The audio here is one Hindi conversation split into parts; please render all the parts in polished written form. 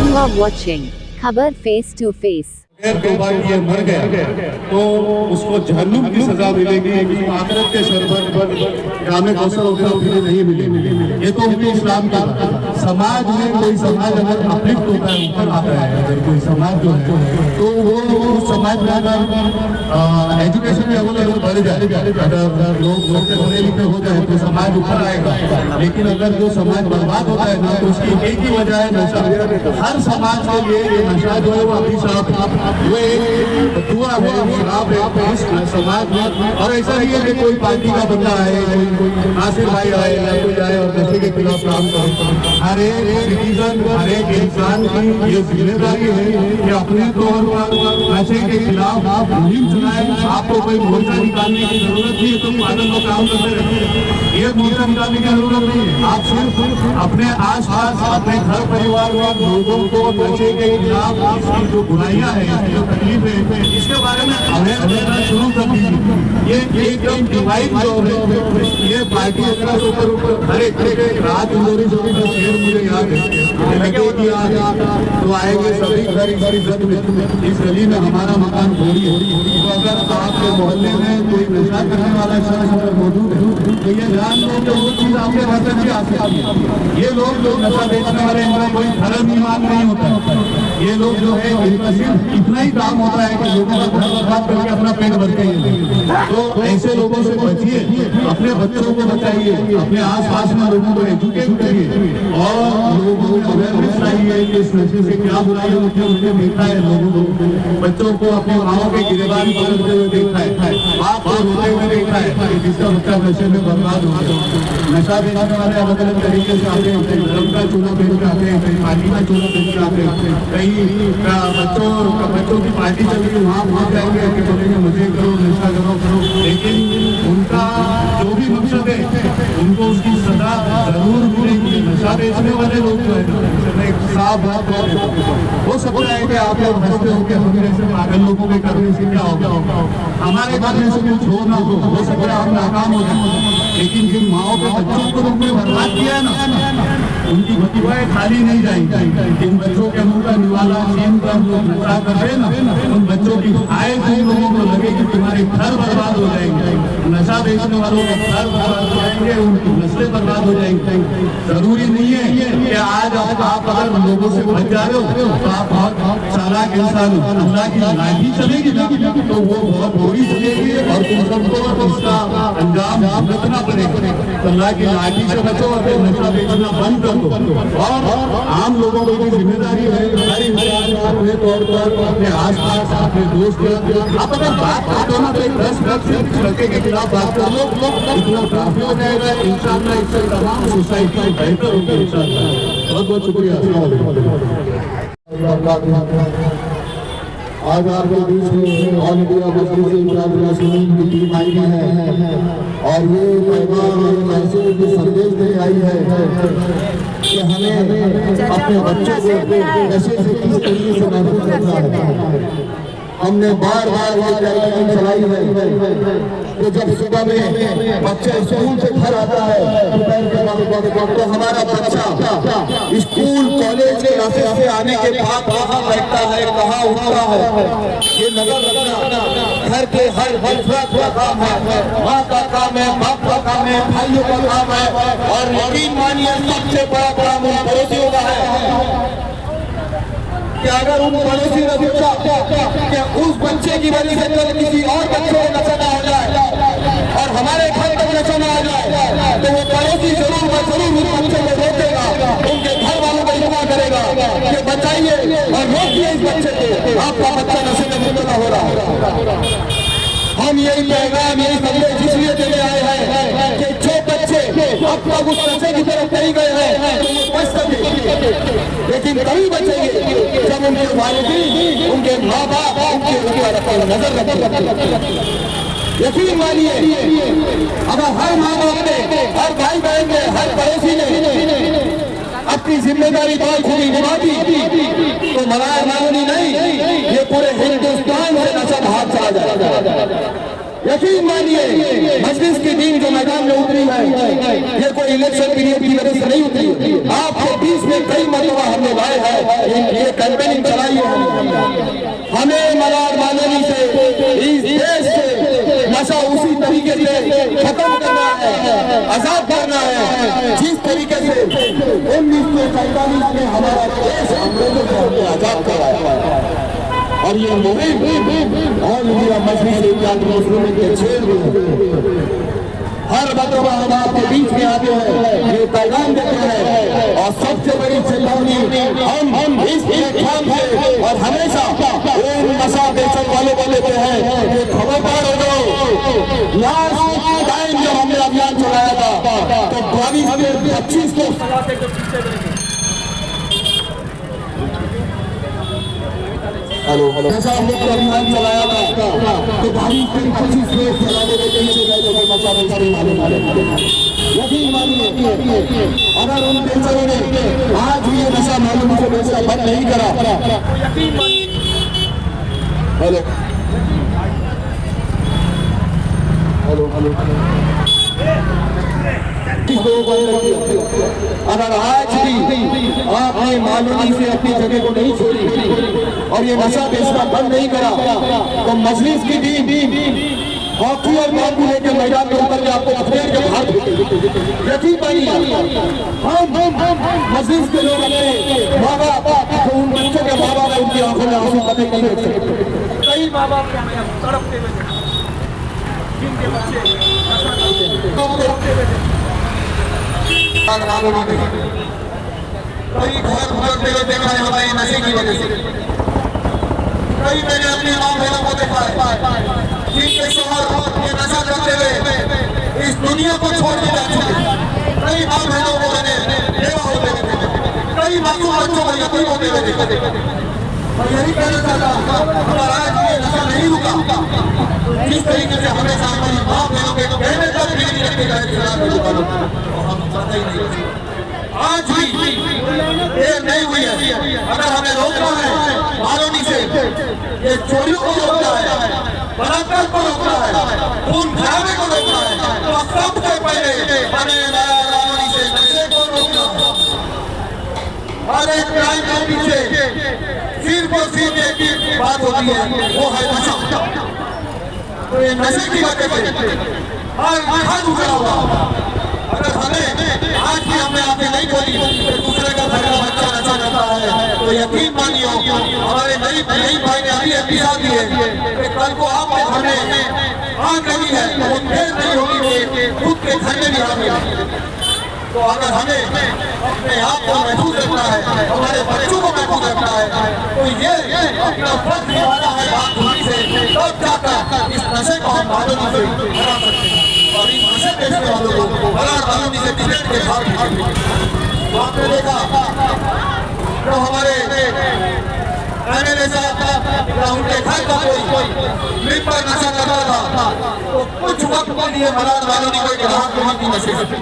You are watching खबर फेस टू फेस। अगर 2 बार ये मर गया तो उसको जहन्नुम की सजा मिलेगी, आखिरत के शरबत पर जामे कौसर वगैरह फिर नहीं मिलेगी। ये तो उनके इस्लाम का समाज में कोई समाज अगर अपलिफ्ट होता है, ऊपर आता है, अगर कोई समाज जो है तो वो समाज में अगर एजुकेशन लेवल अगर बढ़ जाए, अगर लोग पढ़े लिखे हो जाए तो समाज ऊपर आएगा। लेकिन अगर जो समाज बर्बाद होता है ना, तो उसकी एक ही वजह है नशा। हर समाज के लिए ये नशा जो है वो अभिशाप, वो एक दुआ है, श्राप है इस समाज में। और ऐसा नहीं है कि कोई पार्टी का बंदा आए, कोई नासिर भाई आए या कोई आए और नशे के खिलाफ काम करे। हर एक सिटीजन, हर एक इंसान की ये जिम्मेदारी है कि अपने तौर पर नशे के खिलाफ आप मुहिम चलाएं। आपको कोई मोर्चा निकालने की जरूरत नहीं है, तो पागल लोग काम करते रहते हैं। ये मोर्चा निकालने की जरूरत नहीं है। आप सिर्फ अपने आस पास, अपने घर परिवार में लोगों को नशे के खिलाफ इसकी जो बुराइयां हैं, जो तकलीफ है, इसके बारे में अवेयर करना शुरू कर दीजिए। ये एकदम डिवाइड जो है, ये पार्टी वगैरह ऊपर हर एक रात इंदौरी जो भी शेर मुझे याद है, लगेगी आज तो आएंगे सभी घर इज्जत में। इस गली में हमारा मकान थोड़ी है, तो अगर आपके मोहल्ले में कोई नशा करने वाला शख्स मौजूद है तो ये जान लो कि वो चीज आपके घर तक भी आ सकती है। ये लोग जो नशा बेचने वाले, इनका कोई धर्म ईमान नहीं होता। ये लोग जो है इनका सिर्फ इतना ही काम होता है कि लोगों का घर बर्बाद करके अपना पेट भरते हैं। तो ऐसे लोगों से बचिए, अपने बच्चों को बचाइए, अपने आसपास में लोगों को एजुकेट करिए और लोगों को अवेयरनेस लाइए कि इस नशे से क्या बुराई होती है। उन्हें देखा है लोगों को, बच्चों को अपने माओ के गिरबान पकड़ते हुए देखा है, बाप को रोते हुए देखा है कि जिसका बच्चा नशे में बर्बाद हो गया। नशा बेचने वाले अलग अलग तरीके से आते हैं, कहीं धर्म का चूना बेच के आते हैं, कहीं पार्टी का चूना बेच के आते हैं, कहीं बच्चों की पार्टी चल रही है, वहाँ जाएंगे कि बोलेंगे मुझे करो, नशा करो। लेकिन उनका जो भी मकसद है उनको उसकी सजा जरूर मिलेगी। नशा बेचने वाले लोग जो है एक साफ बात हो सकता है कि आप लोग हंसते हो कि हम जैसे पागल लोगों के करने से क्या होगा, हमारे करने से कुछ हो सकता है हम नाकाम हो जाए। लेकिन जिन माओ के बच्चों को तुमने बर्बाद किया है ना, उनकी दुआएं खाली नहीं जाएंगी। इन बच्चों के मुंह का निवाला छीन कर लोग नशा कर रहे ना, उन बच्चों की आए थे लोगों को लगे कि तुम्हारे घर बर्बाद हो जाएंगे, नशा बेचने वालों के घर बर्बाद हो जाएंगे, उनकी नस्लें बर्बाद हो जाएंगे। जरूरी नहीं है कि आज आप अगर लोगों से बच जा रहे हो तो आप बहुत चालाक इंसान हो। अल्लाह की लाठी चलेगी ना तो वो बहुत बुरी चलेगी और तुम सबको इसका अंजाम भुगतना पड़ेगा। अल्लाह की लाठी से बचो और नशा बेचना बंद कर दो। और आम लोगों को भी जिम्मेदारी है, हर इंसान अपने तौर पर अपने आसपास, अपने दोस्त, आप अगर बात करते हो ना तो 10 लड़के के खिलाफ बात कर लो, इतना काफी हो जाएगा। इंशाअल्लाह इससे तमाम सोसाइटी बेहतर होगी इंशाअल्लाह। बहुत बहुत शुक्रिया। आज आपके बीच में ऑल इंडिया मजलिस इंचार्ज की टीम आई है और ये पैगाम मैसेज भी संदेश दे आई है कि हमें अपने बच्चों को नशे से किस तरीके से महफूज रखना है। हमने बार बार ये कैंपेन चलाई है कि जब सुबह में बच्चे स्कूल से घर आता है तो हमारा बच्चा स्कूल कॉलेज के रास्ते से आने के बाद कहाँ बैठता है, कहाँ उठता है, ये नजर रखना घर के हर फर्द का काम है, माँ का काम है, बाप का काम है, भाइयों का काम है। और यकीन मानिए सबसे बड़ा काम उन पड़ोसियों का है कि अगर उन पड़ोसी ने सोचा कि उस बच्चे की वजह से कल किसी और बच्चे को नशा ना हो जाए और हमारे घर तक नशा ना आ जाए तो वो पड़ोसी जरूर उस बच्चे को रोकेगा, उनके घर वालों को इतना करेगा कि बचाइए और रोकिए इस बच्चे को, आपका बच्चा नशे में मुबतला हो रहा है। हम यही पैगाम, यही संदेश इसलिए देने आए हैं कि जो बच्चे अब तक उस नशे की तरफ नहीं गए हैं तो वो बच सके, लेकिन तभी बचेंगे जब उनके वालिदैन, उनके माँ बाप उनके ऊपर नजर रखेंगे। यकीन मानिए अगर हर माँ बाप ने, हर भाई बहन ने, हर पड़ोसी ने अपनी जिम्मेदारी बाखूबी निभा दी तो मलाया मालूनी नहीं, ये पूरे हिंदुस्तान से नशा बाहर चला जाएगा। यकीन मानिए मजलिस की टीम जो मैदान में उतरी है ये कोई इलेक्शन पीरियड की वजह से नहीं उतरी। आपके बीच में कई मरतबा हमने लाए हैं, ये कैंपेनिंग चलाई है। हमें मलाड माननी से इस देश से नशा उसी तरीके से खत्म करना है, आजाद करना है जिस तरीके से 1947 में हमारा देश अंग्रेजों से हमने आजाद कराया। और ये मुहिम और इंडिया मजलिस इत्तेहाद मुस्लिमीन के चेयर हर मरतबा हम आपके बीच में आते हैं, ये पैगाम देते हैं। और सबसे बड़ी चेतावनी हम इस प्लेटफॉर्म से और हमेशा नशा बेचने वालों को लेते हैं कि खबरदार हो जाओ। लास्ट टाइम जब हमने अभियान चलाया था तो 22 में 25 को नशा मुक्त अभियान चलाया था तो 22 से 25 लोग चलाने के पीछे गए तो नशा बेचने वाले यकीन मानिए अगर उन बेचों ने आज भी ये नशा मालूम से बेचना बंद नहीं करा। हेलो हेलो हेलो अगर आज भी आपने मालूमी से अपनी जगह को नहीं छोड़ी और ये नशा बेचना बंद नहीं करा तो मजलिस की टीम हॉकी और बाबू लेकर मैदान में उतर के आपको अखबार के बाहर यकीन मानिए हम मजलिस के लोग अपने माँ बाप जो उन बच्चों के माँ बाप उनकी आंखों में आंसू कतई नहीं देख सकते। कई माँ बाप तड़पते हुए जिनके बच्चे कई घर भरते हुए देखा है हमारे नशे की वजह से। कई मैंने अपनी माँ बहनों को देखा है जिनके शोहर ये नशा करते हुए इस दुनिया को छोड़ के जा चुके। कई माँ बहनों को मैंने बेवा होते हुए देखा, कई मासूम बच्चों को यतीम होते हुए देखा। और यही कहना चाहता हमारा आज ये नशा नहीं रुका। जिस तरीके से हमेशा हमारी माँ बहनों के कहने तक भी नहीं रखते जाए हम चाहते ही नहीं। आज भी देर नहीं हुई है, अगर हमें रोकना है मानवनी से, ये चोरियों को रोकना है, बलात्कार को रोकना है, खून खराबे को रोकना है तो सबसे पहले हमें मानवनी से नशे को रोकना है। हर एक क्राइम के पीछे सिर्फ और सिर्फ एक बात होती है, वो है नशा। तो ये नशे की वजह से हर घर उजड़ा हुआ। अगर हमें आज भी हमने आपने नहीं बोली दूसरे का घर का बच्चा नशा करता है तो यकीन मानिए हमारे नई भाई ने अभी एहतियात दी है कि कल को आपके घर में आग लगी है तो देर नहीं होगी कि खुद के घर में भी आग लगी। तो अगर हमें अपने आप को महसूस रखना है, हमारे बच्चों को महसूस रखना है तो ये अपना फर्ज निभाना है बात होने से, तब जाकर इस नशे को हम मानवनी से हरा सकते हैं और इन नशे बेचने वालों को बड़ा कानूनी से टिकट के साथ आपने देखा जो हमारे MLA साहब उनके घर का कोई मिल पर नशा करता था तो कुछ वक्त के लिए मलाड मानवनी को राहत वहां की नशे से,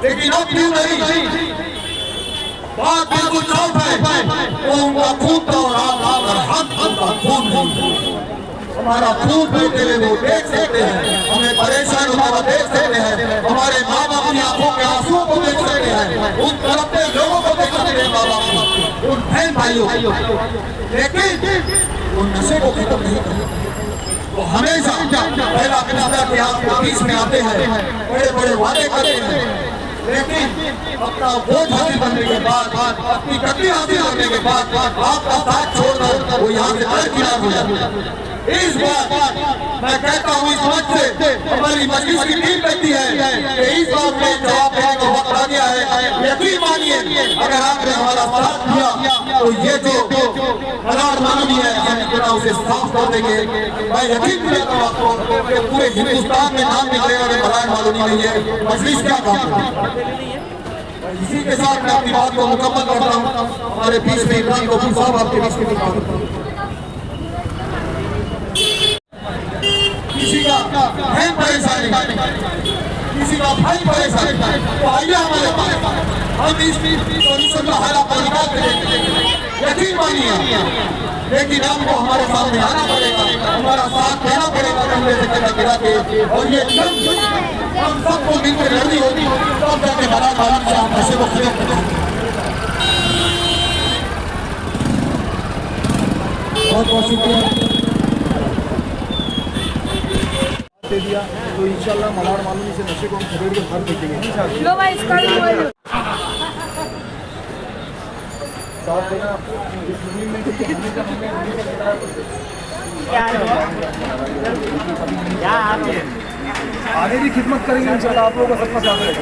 लेकिन अब क्यों नहीं बात बिल्कुल साफ है। वो उनका खून था और हम उनका खून नहीं। हमारा खून पीते हुए वो देख सकते हैं, हमें परेशान होता हुआ देख सकते हैं, हमारे माँ बाप की आंखों के आंसुओं को देख सकते हैं, उन तड़पते लोगों को देख सकते हैं, माँ बाप उन बहन भाइयों, लेकिन उन नशे को खत्म नहीं करते। वो हमेशा पहला किस्सा के आपके बीच में आते हैं, बड़े बड़े वादे करते हैं, लेकिन अपना वोट हासिल करने के बाद, अपनी गति हासिल करने के बाद आपका साथ छोड़कर वो यहाँ से दरकिनार हो जाते हैं। इस बार मैं कहता हूँ इस वक्त से हमारी मजलिस की टीम कहती है कि इस बात में जवाब देने का वक्त आ गया है। यकीन मानिए अगर आपने हमारा साथ दिया तो ये जो मलाड मानवनी है हम उसे साफ कर देंगे। मैं यकीन दिलाता हूँ आपको कि पूरे हिंदुस्तान में नाम निकलेगा कि मलाड मानवनी नहीं है, मजलिस क्या काम है। इसी के साथ मैं अपनी बात को मुकम्मल करता हूँ। हमारे बीच में इमरान कपूर साहब आपके बीच में बात किसी का है परेशानी, किसी का भाई परेशानी तो आइए हमारे पास, हम इस सोल्यूशन का हल आपको निकाल के देंगे। यकीन मानिए, लेकिन आपको हमारे सामने आना पड़ेगा, हमारा साथ देना पड़ेगा कंधे से कंधा मिला के, और ये हम सबको मिलकर लड़नी होगी, तब जाके बड़ा कारण से हम नशे को खत्म करेंगे। बहुत बहुत शुक्रिया दे दिया, तो इंशाल्लाह मलाड मालूम से नशे को हम खदेड़ के बाहर फेंकेंगे इंशाल्लाह। लो भाई इसका भी बोलो। साथ देना इस मुहिम में, क्योंकि हमेशा आगे भी खिदमत करेंगे इंशाल्लाह, आप लोगों का सबका साथ रहेगा।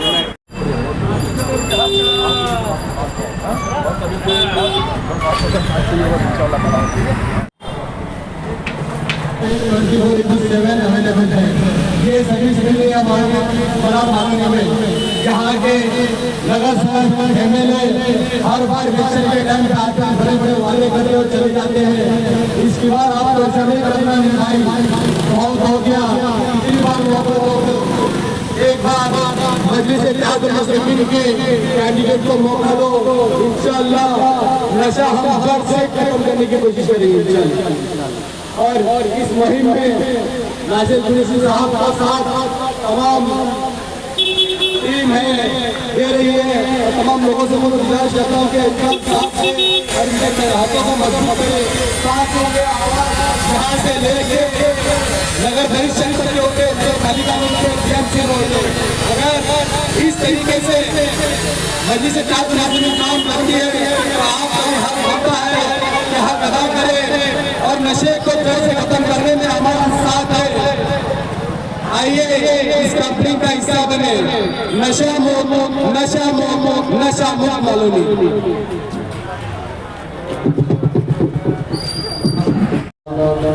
अवेलेबल है। ये सभी हमारे बड़ा मांगने में यहाँ के लगातार MLA हर बार इलेक्शन के टाइम पे आते हैं, बड़े बड़े वादे करते और चले जाते हैं। इसकी बार आप लोग सभी करना निभाई बहुत हो गया। इतनी बार एक बार मजलिस मुस्लिमीन के कैंडिडेट को मौका दो, इंशाअल्लाह नशा हम जड़ से खत्म करने की कोशिश करेंगे इंशाअल्लाह। और इस मुहिम में नासिर कुरैशी साहब का साथ तमाम टीम है दे रही है, और तमाम लोगों से मैं गुजारिश करता हूँ कि और इनके हाथों को मजबूत करें। साथ होंगे यहाँ से लेके नगर परिषद तक होते पालिका के होते, अगर इस तरीके से मजलिस में काम करती है तो आपका हक होता है कि हक अदा करें और नशे को जड़ से खत्म करने में हमारा साथ है। आइए इस कंपनी का हिस्सा बने, नशा मुक्त मालूमी।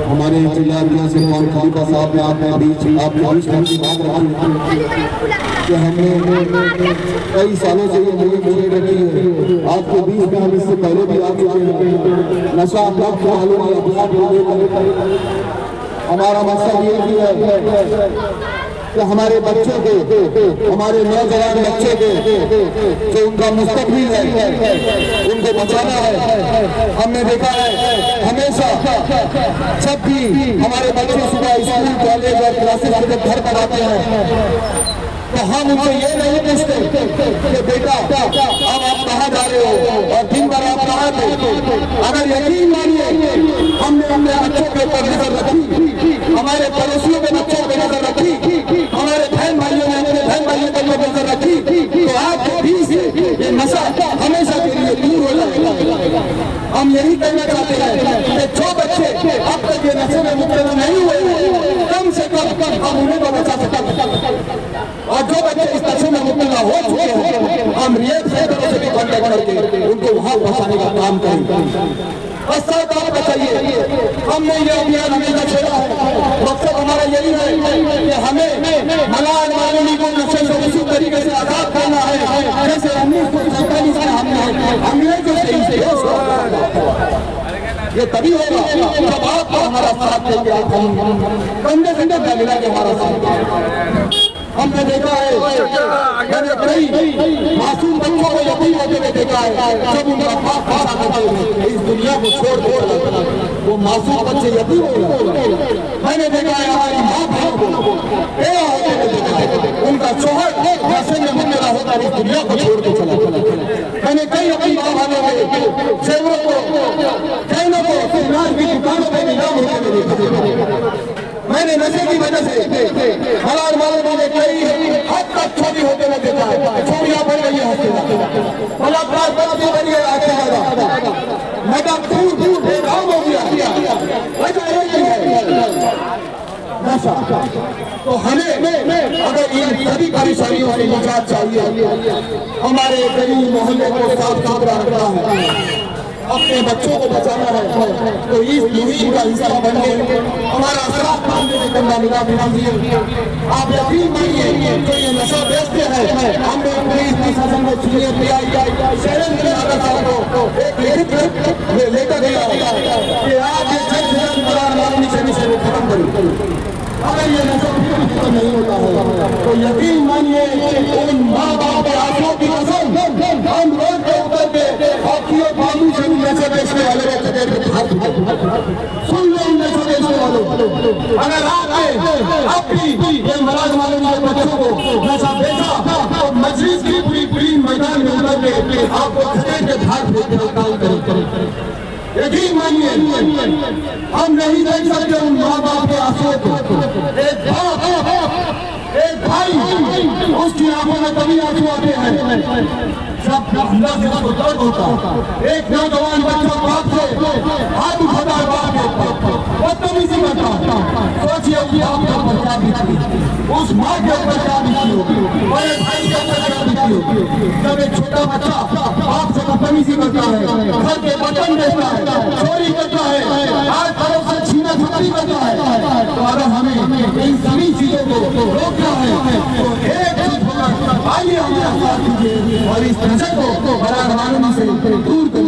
हमारे जिला सिरमान खलीफा साहब ने आपके बीच की बात रखी कि हमने कई सालों से ये मुहिम चल रही है। आपके बीच में हम इससे पहले भी आ चुके हैं। नशा मुक्त मालूमी हमारा मकसद ये भी है कि हमारे बच्चों के, हमारे नौजवान बच्चे के जो उनका मुस्तकबिल है उनको बचाना है। हमने देखा है हमेशा जब भी हमारे बच्चे सुबह स्कूल कॉलेज और क्लासेस से जब घर पर आते हैं तो हम उनसे ये नहीं पूछते कि बेटा अब आप कहाँ जा रहे हो और दिन भर आप कहाँ थे। अगर यकीन मानिए हमने अपने बच्चों के ऊपर नजर रखी, हमारे पड़ोसियों के बच्चों पर नजर रखी, हमारे बहन भाइयों ने अपने बहन भाइयों के ऊपर नजर रखी, तो आपके बीच से ये नशा हमेशा के लिए दूर हो जाएगा। हम यही कहना चाहते हैं कि जो बच्चे अब तक ये नशे में मुब्तला नहीं हुए कम से कम हम उन्हें को बचा सकते, और जो बच्चे इस नशे में मुब्तला हो चुके हैं हम रियायत से भी कॉन्टेक्ट करके उनको वहां पहुंचाने का काम करेंगे। बस साथ आप बचाइए। हमने ये अभियान हमेशा छेड़ा है, मकसद हमारा यही है कि हमें मलाड मालूमी को नशे से उसी तरीके से आजाद करना है जैसे 1947 में हमने अंग्रेजों से इसे ये तभी होगा जब आप हमारा साथ देंगे, कंधे से कंधा मिला के हमारा साथ। हमने देखा है, मैंने कई मासूम बच्चों को यकीन होते हुए देखा है जब उनका बाप पास आकर इस दुनिया को छोड़ देता वो मासूम बच्चे यकीन होते। मैंने देखा है हमारी माँ बहन को बेवा होते हुए देखा है, उनका शोहर नशे में मुब्तला होता इस दुनिया को छोड़ के चला। मैंने कई अपनी माँ बहनों के जेवरों को गहनों को सिंगार की दुकानों पर नीलाम होते हुए देखा। मैंने नशे की वजह से मलाड मालूमी ने कई हद तक चोरी होते हुए देखा है, चोरियां बढ़ रही है, बलात्कार बढ़ रही है, मेगा दूर बेकाम हो गया। वजह यही है नशा। तो हमें अगर इन सभी परेशानियों से निजात चाहिए, हमारे गरीब मोहल्ले को साफ सुथरा रखना है, अपने बच्चों को बचाना है, तो इस मुहिम का हिस्सा बनने हमारा साथ करना निगाह दीजिए। आप यकीन मानिए जो ये नशा बेचते हैं, हमने पुलिस प्रशासन को एक लेकर गया कि आप ये जल्द मलाड मालूमी से खत्म करें। अगर ये नशा खत्म नहीं होता है तो यकीन मानिए उन माँ बाप के आंखों की कसम हम रोड पे उतर के हॉकी और बाबू से नशे बेचने सुन लो इन नशा बेचने वालों, अगर आपने अब भी ये मलाड मालूम के बच्चों को नशा बेचा तो मजलिस की पूरी मैदान में उतर के आपको खदेड़ के भाग फेंकने का काम करें। यकीन मानिए हम नहीं देख सकते उन माँ बाप के आंसुओं को। एक भाई उसकी आंखों में तभी आंसू आते हैं जब अंदर से उसको दर्द होता। एक नौजवान बच्चा बाप से हाथ उठाता है, बाप के बदतमीजी करता। सोचिए उस बाप के ऊपर क्या बीती, उस माँ के ऊपर क्या बीती होगी, बड़े भाई के ऊपर क्या बीती होगी। जब एक छोटा बच्चा बाप से बदतमीजी करता है, घर के बर्तन बेचता है, चोरी करता है, हर तरफ से छीना झपटी करता है, तो अगर हमें इन सभी चीजों को रोकना है तो एक चीज होगा, आइए हमें साथ दीजिए और इस नशे को बड़ा रवानी से दूर करें।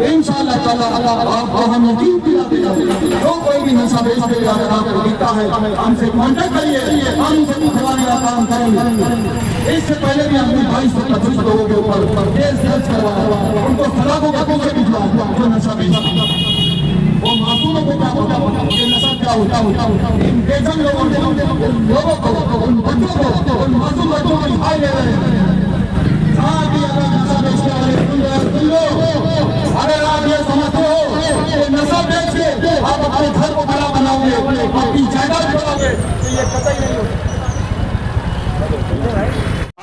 इंशाअल्लाह ताला आपको हम यकीन दिलाते हैं जो कोई भी नशा बेचने का अगर आपको दिखता है हमसे कांटेक्ट करिए, हम उनसे पूछवाने का काम करेंगे। इससे पहले भी हमने 22 से 25 लोगों के ऊपर केस दर्ज करवाया, उनको सलाखों का कुछ भिजवाया जो नशा बेचता। वो मासूमों को क्या होता है, ये नशा क्या होता है, इन बेचन लोगों को, उन बच्चों को, उन मासूम बच्चों को दिखाई दे रहे हैं। अगर नशा बेचने वाले सुन लो, अगर आप ये समझते हो कि नशा बेच के आप अपने घर को बड़ा बनाओगे, अपनी जायदाद बनाओगे, तो ये कतई नहीं होता।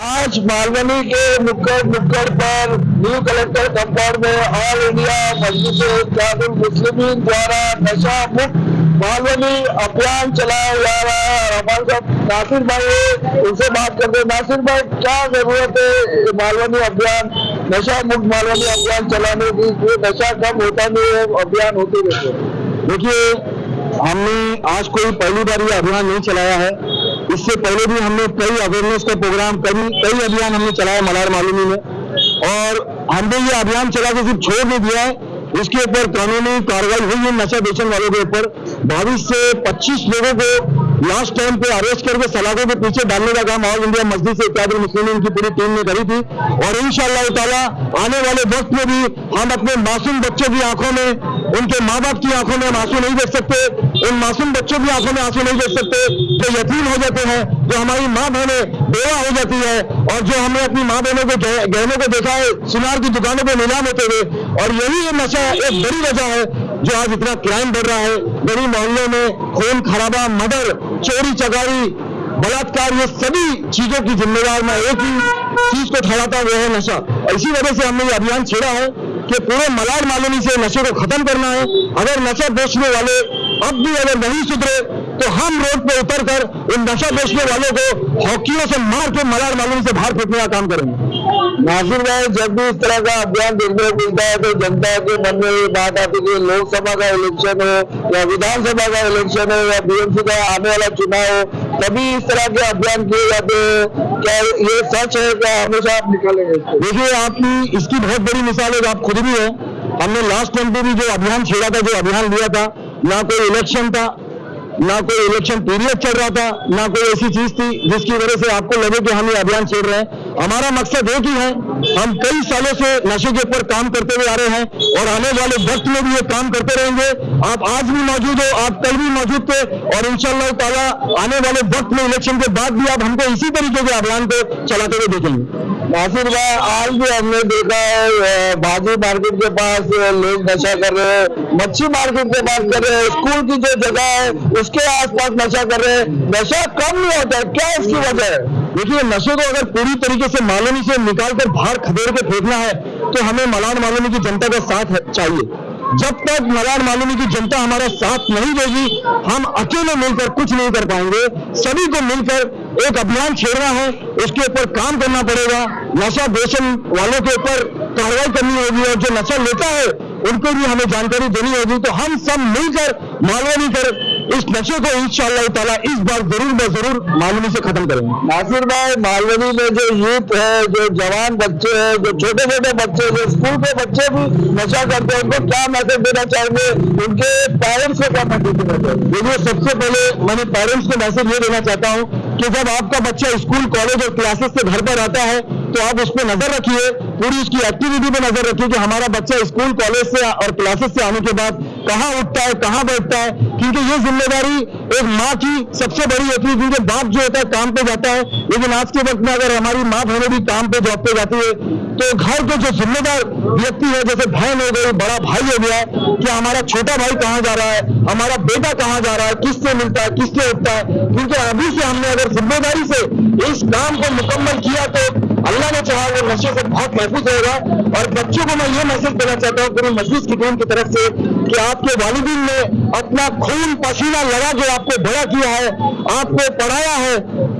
आज मालवनी के नुक्कड़ पर न्यू कलेक्टर कंपाउंड में ऑल इंडिया मजलिस-ए-इत्तेहादुल मुस्लिमीन द्वारा नशा मुक्त मालवनी अभियान चलाया जा रहा है। और हमारे साथ नासिर भाई है, उनसे बात करते हैं। नासिर भाई, क्या जरूरत है मालवनी अभियान, नशा मुक्त मालवनी अभियान चलाने की? जो नशा कम होता नहीं है, अभियान होते रहते हैं। देखिए, हमने आज कोई पहली बार ये अभियान नहीं चलाया है। इससे पहले भी हमने कई अवेयरनेस का प्रोग्राम, कई अभियान हमने चलाया मलाड मालूमी में, और हमने ये अभियान चला के सिर्फ छोड़ नहीं दिया है। इसके ऊपर कानूनी कार्रवाई हुई है नशा बेचने वालों के ऊपर। 22 से 25 लोगों को लास्ट टाइम पे अरेस्ट करके सलाखों के पीछे डालने का काम ऑल इंडिया मजलिस-ए-इत्तेहादुल मुस्लिमीन की पूरी टीम ने करी थी। और इंशाअल्लाह ताला आने वाले वक्त में भी हम अपने मासूम बच्चों की आंखों में, उनके माँ बाप की आंखों में आंसू नहीं देख सकते, उन मासूम बच्चों की आंखों में आंसू नहीं देख सकते जो यतीम हो जाते हैं, जो हमारी माँ बहनें बेवा हो जाती है, और जो हमने अपनी माँ बहनों के गहनों को देखा है सुनार की दुकानों पर नीलाम होते हुए। और यही ये नशा एक बड़ी वजह है जो आज इतना क्राइम बढ़ रहा है। गली मोहल्लों में खून खराबा, मर्डर, चोरी चकारी, बलात्कार, ये सभी चीजों की जिम्मेदार मैं एक ही चीज को ठहराता वो है नशा। इसी वजह से हमने ये अभियान छेड़ा है कि पूरे मलाड मालूमी से नशे को खत्म करना है। अगर नशा बेचने वाले अब भी अगर नहीं सुधरे तो हम रोड पे उतर कर इन नशा बेचने वालों को हॉकियों से मार के मलाड मालूमी से बाहर फेंकने का काम करेंगे। नासिर भाई, जब भी इस तरह का अभियान देखने को मिलता है तो जनता के मन में ये बात आती है कि लोकसभा का इलेक्शन हो या विधानसभा का इलेक्शन हो या बीएमसी का आने वाला चुनाव हो, तभी इस तरह के अभियान किए जाते हैं। क्या ये सच है? क्या हमेशा आप निकालेंगे? देखिए, आपकी इसकी बहुत बड़ी मिसाल है, आप खुद भी है। हमने लास्ट टाइम पे भी जो अभियान छेड़ा था, जो अभियान लिया था, ना कोई इलेक्शन था, ना कोई इलेक्शन पीरियड चल रहा था, ना कोई ऐसी चीज थी जिसकी वजह से आपको लगे कि हम ये अभियान छेड़ रहे हैं। हमारा मकसद एक ही है, हम कई सालों से नशे के ऊपर काम करते हुए आ रहे हैं और आने वाले वक्त में भी ये काम करते रहेंगे। आप आज भी मौजूद हो, आप कल भी मौजूद थे, और इंशाअल्लाह ताला आने वाले वक्त में इलेक्शन के बाद भी आप हमको इसी तरीके के अभियान को चलाते हुए देखेंगे। नासिर भाई, आज भी हमने देखा है भाजी मार्केट के पास लोग नशा कर रहे हैं, मच्छी मार्केट के पास कर रहे हैं, स्कूल की जो जगह है उसके आसपास नशा कर रहे हैं। नशा कम नहीं होता है, क्या इसकी वजह है? देखिए, नशे को अगर पूरी तरीके से मालूमी से निकालकर बाहर खदेड़ के फेंकना है तो हमें मलाड मालूमी की जनता का साथ चाहिए। जब तक मलाड मालूमी की जनता हमारा साथ नहीं देगी, हम अकेले मिलकर कुछ नहीं कर पाएंगे। सभी को मिलकर एक अभियान छेड़ना है, उसके ऊपर काम करना पड़ेगा। नशा बेचने वालों के ऊपर कार्रवाई करनी होगी, और जो नशा लेता है उनको भी हमें जानकारी देनी होगी। तो हम सब मिलकर मालवनी कर इस नशे को इंशाअल्लाह ताला इस बार जरूर मालवनी से खत्म करेंगे। नासिर भाई, मालवनी में जो यूथ है, जो जवान बच्चे हैं, जो छोटे छोटे बच्चे, जो स्कूल के बच्चे भी नशा करते हैं, उनको क्या मैसेज देना चाहेंगे? उनके पेरेंट्स को क्या मैसेज देना चाहेंगे? देखिए, सबसे पहले मैंने पेरेंट्स को मैसेज ये देना चाहता हूँ कि जब आपका बच्चा स्कूल, कॉलेज और क्लासेस से घर पर आता है तो आप उस पर नजर रखिए, पूरी उसकी एक्टिविटी पे नजर रखिए कि हमारा बच्चा स्कूल, कॉलेज से और क्लासेस से आने के बाद कहाँ उठता है, कहाँ बैठता है, क्योंकि ये जिम्मेदारी एक माँ की सबसे बड़ी होती है, क्योंकि बाप जो होता है काम पे जाता है, लेकिन आज के वक्त में अगर हमारी माँ बहनें भी काम पे जॉब पे जाती है तो घर के जो जिम्मेदार व्यक्ति है, जैसे बहन हो गई, बड़ा भाई हो गया, कि हमारा छोटा भाई कहाँ जा रहा है, हमारा बेटा कहाँ जा रहा है, किससे मिलता है, किससे उठता है, क्योंकि अभी से हमने अगर जिम्मेदारी से इस काम को मुकम्मल किया तो अल्लाह ने चाहा वो नशे से बहुत महफूज होगा। और बच्चों को मैं ये मैसेज देना चाहता हूँ पूरी मजलिस की टीम की तरफ से कि आपके वालिदैन ने अपना खून पसीना लगा के आपको बड़ा किया है, आपको पढ़ाया है।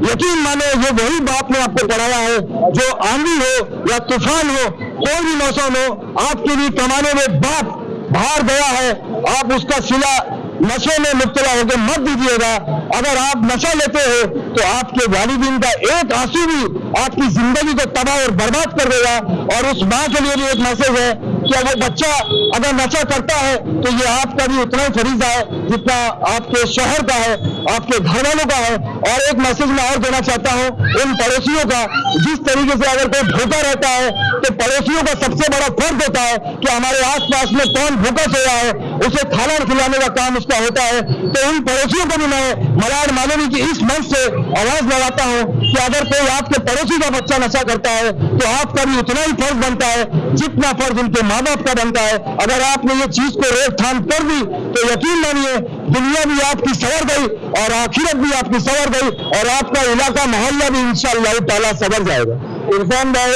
यकीन मानो ये वही बाप ने आपको पढ़ाया है जो आंधी हो या तूफान हो, कोई भी मौसम हो, आपके लिए कमाने में बाप बाहर गया है, आप उसका सिला नशे में मुब्तला होकर मत दीजिएगा। अगर आप नशा लेते हो तो आपके वालिदैन का एक आंसू भी आपकी जिंदगी को तबाह और बर्बाद कर देगा। और उस माँ के लिए भी एक मैसेज है कि अगर बच्चा अगर नशा करता है तो ये आपका भी उतना ही फरीजा है जितना आपके शोहर का है, आपके घर वालों का है। और एक मैसेज मैं और देना चाहता हूँ उन पड़ोसियों का, जिस तरीके से अगर कोई भूखा रहता है तो पड़ोसियों का सबसे बड़ा फर्ज होता है कि हमारे आसपास में कौन भूखा सोया है, उसे खाना खिलाने का काम उसका होता है। तो उन पड़ोसियों को भी मैं मलाड मालूमी की इस मंच से आवाज लगाता हूँ कि अगर कोई आपके पड़ोसी का बच्चा नशा करता है तो आपका भी उतना ही फर्ज बनता है जितना फर्ज उनके माँ बाप का बनता है। अगर आपने ये चीज को रोकथाम कर दी तो यकीन मानिए दुनिया भी आपकी संवर गई और आखिरत भी आपकी संवर गई और आपका इलाका मोहल्ला भी इंशाअल्लाह ताला संवर जाएगा। इरफान भाई,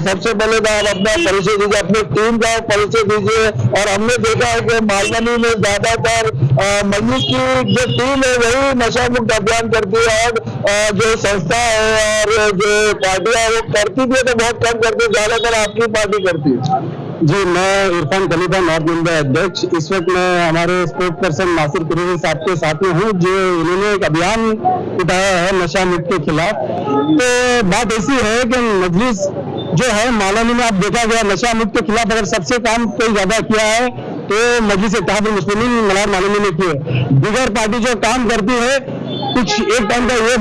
सबसे पहले तो आप अपना परिचय दीजिए, अपनी टीम का परिचय दीजिए। और हमने देखा है कि मालवनी में ज्यादातर मजलिस की जो टीम है वही नशा मुक्त अभियान करती है और जो संस्था है और जो पार्टियां वो करती थी तो बहुत कम करती है, ज्यादातर आपकी पार्टी करती है। जी, मैं इरफान खलीफा नॉर्थ मुंबई अध्यक्ष। इस वक्त मैं हमारे स्पोर्ट पर्सन नासिर कुरैशी साहब के साथ में हूँ जो इन्होंने एक अभियान उठाया है नशा मुक्त के खिलाफ। तो बात ऐसी है कि मजलिस जो है मालवनी में आप देखा गया नशा मुक्त के खिलाफ अगर सबसे काम कोई ज्यादा किया है तो मजलिस इत्तेहादुल मुस्लिमीन मलाड मालवनी ने किए। दीगर पार्टी जो काम करती है कुछ एक टाइम का ये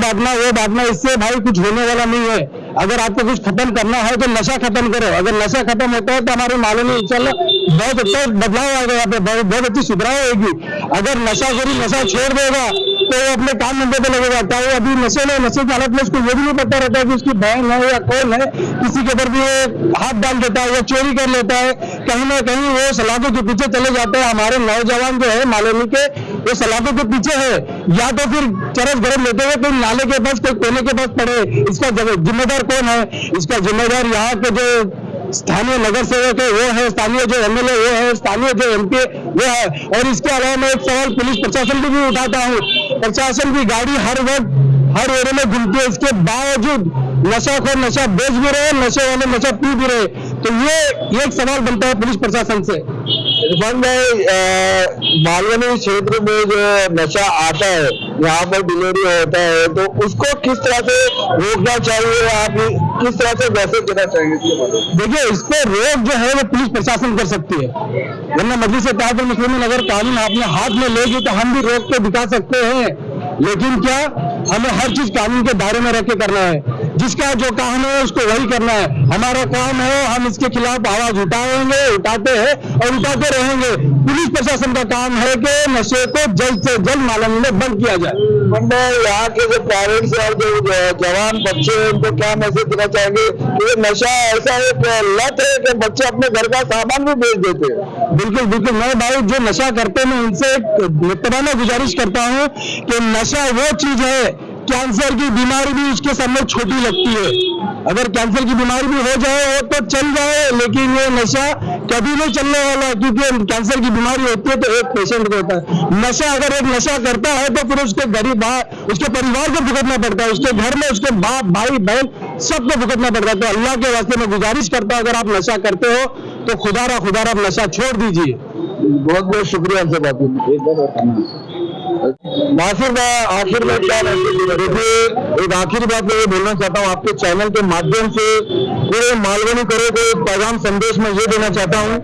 बांटना इससे भाई कुछ होने वाला नहीं है। अगर आपको कुछ खत्म करना है तो नशा खत्म करो। अगर नशा खत्म होता है तो हमारे मालूम इंशाल्लाह बहुत अच्छा बदलाव आएगा, यहाँ पे बहुत अच्छी सुधार होगी। अगर नशाखोरी नशा छोड़ देगा तो वो अपने काम धंधे पे लगेगा। क्या वो अभी नशे की हालत में उसको ये भी नहीं पता रहता है कि उसकी बहन है या कौन है, किसी के ऊपर भी वो हाथ डाल देता है या चोरी कर लेता है, कहीं ना कहीं वो सलाखों के पीछे चले जाते हैं। हमारे नौजवान जो है मालूमी के वो सलाखों के पीछे है, या तो फिर चरस गरम लेते हुए कोई नाले के पास कोई कोने के पास पड़े। इसका जिम्मेदार कौन है? इसका जिम्मेदार यहाँ के जो स्थानीय नगर सेवक है वो है, स्थानीय जो एमएलए वो है, स्थानीय जो एमपी वो है। और इसके अलावा मैं एक सवाल पुलिस प्रशासन को भी उठाता हूँ, प्रशासन की गाड़ी हर वक्त हर एरिया में घूमती है, इसके बावजूद नशाखोर नशा बेच भी रहे, नशे वाले नशा पी भी रहे। तो ये एक सवाल बनता है पुलिस प्रशासन से। इरफान भाई, मालवनी क्षेत्र में जो नशा आता है, यहाँ पर डिलीवरी होता है, तो उसको किस तरह से रोकना चाहिए, आप किस तरह से मैसेज देना चाहिए? देखिए, इसको रोक जो है वो पुलिस प्रशासन कर सकती है, वरना मजलिस इत्तेहादुल मुस्लिमीन अगर कानून अपने हाथ में लेगी तो हम भी रोक के दिखा सकते हैं। लेकिन क्या हमें हर चीज कानून के दायरे में रख के करना है, जिसका जो काम है उसको वही करना है। हमारा काम है, हम इसके खिलाफ आवाज उठाएंगे, उठाते हैं और उठाते रहेंगे। पुलिस प्रशासन का काम है कि नशे को जल्द से जल्द मालवनी में बंद किया जाए। यहाँ के जो पेरेंट्स और जो जवान बच्चे हैं उनको क्या मैसेज देना चाहेंगे? ये नशा ऐसा एक लत है कि बच्चे अपने घर का सामान भी बेच देते हैं। बिल्कुल बिल्कुल, मैं भाई जो नशा करते हैं मैं उनसे मुतबाना गुजारिश करता हूँ कि नशा वो चीज है, कैंसर की बीमारी भी उसके सामने छोटी लगती है। अगर कैंसर की बीमारी भी हो जाए वो तो चल जाए, लेकिन ये नशा कभी नहीं चलने वाला, क्योंकि कैंसर की बीमारी होती है तो एक पेशेंट को होता है। नशा अगर एक नशा करता है तो फिर उसके गरीब उसके परिवार को भुगतना पड़ता है, उसके घर में उसके बाप भाई बहन सबको भुगतना पड़ता है। तो अल्लाह के वास्ते मैं गुजारिश करता हूँ, अगर आप नशा करते हो तो खुदारा आप नशा छोड़ दीजिए। बहुत बहुत शुक्रिया आपसे बात करने। नासिर भाई, आखिर में क्या देखिए, एक आखिरी बात मैं ये बोलना चाहता हूँ आपके चैनल के माध्यम से पूरे मालवनी करो को एक पैगाम संदेश में ये देना चाहता हूँ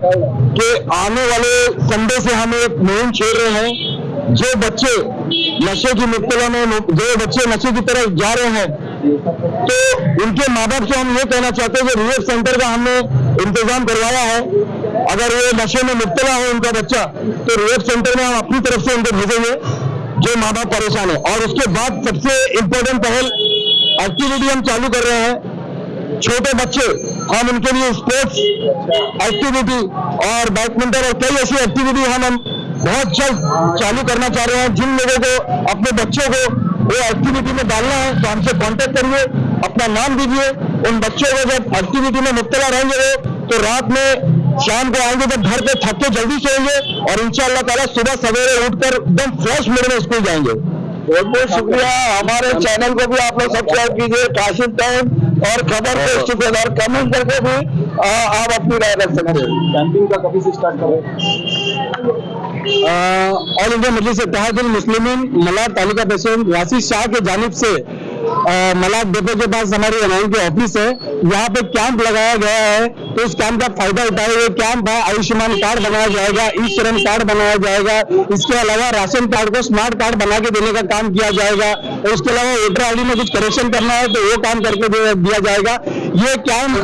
कि आने वाले संडे से हम एक मुहिम छेड़ रहे हैं। जो बच्चे नशे की मुब्तला में, जो बच्चे नशे की तरफ जा रहे हैं, तो उनके माँ बाप से हम ये कहना चाहते हैं कि रिलीफ सेंटर का हमने इंतजाम करवाया है। अगर ये नशे में मुब्तला हो उनका बच्चा तो रिहैब सेंटर में हम अपनी तरफ से उनको भेजेंगे जो माँ बाप परेशान है। और उसके बाद सबसे इम्पोर्टेंट पहल एक्टिविटी हम चालू कर रहे हैं। छोटे बच्चे हम उनके लिए स्पोर्ट्स एक्टिविटी और बैडमिंटन और कई ऐसी एक्टिविटी हम बहुत जल्द चालू करना चाह रहे हैं। जिन लोगों को अपने बच्चों को वो एक्टिविटी में डालना है तो हमसे कांटेक्ट करिए, अपना नाम दीजिए। उन बच्चों को जब एक्टिविटी में मुब्तला रहेंगे वो तो रात में शाम को आएंगे जब घर पे थक के जल्दी सोएंगे और इंशाअल्लाह ताला सुबह सवेरे उठकर एकदम फ्रेश मूड में स्कूल जाएंगे। बहुत बहुत शुक्रिया। हमारे चैनल को भी आप लोग सब्सक्राइब कीजिए, काशिफ टाइम और खबर फेस टू फेस, और कमेंट करके भी आप अपनी राय रख सकते हैं। कैंपिंग का कभी से स्टार्ट करें? ऑल इंडिया मजलिस इत्तेहादुल मुस्लिमीन मलाड तालुका प्रेसिडेंट यासिर शाह के जानिब से मलाड डिपो के पास हमारी एनआई की ऑफिस है, यहाँ पे कैंप लगाया गया है। तो इस कैंप का फायदा उठाए हुए कैंप है, आयुष्मान कार्ड बनाया जाएगा, ई श्रम कार्ड बनाया जाएगा। इसके अलावा राशन कार्ड को स्मार्ट कार्ड बना के देने का काम किया जाएगा। और उसके अलावा वोटर आईडी में कुछ करेक्शन करना है तो वो काम करके दिया जाएगा। ये कैंप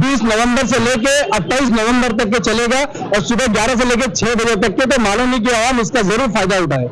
20 नवंबर से लेके 28 नवंबर तक के चलेगा और सुबह 11 से लेकर 6 बजे तक के। तो मालूम नहीं कि आवाम इसका जरूर फायदा उठाए।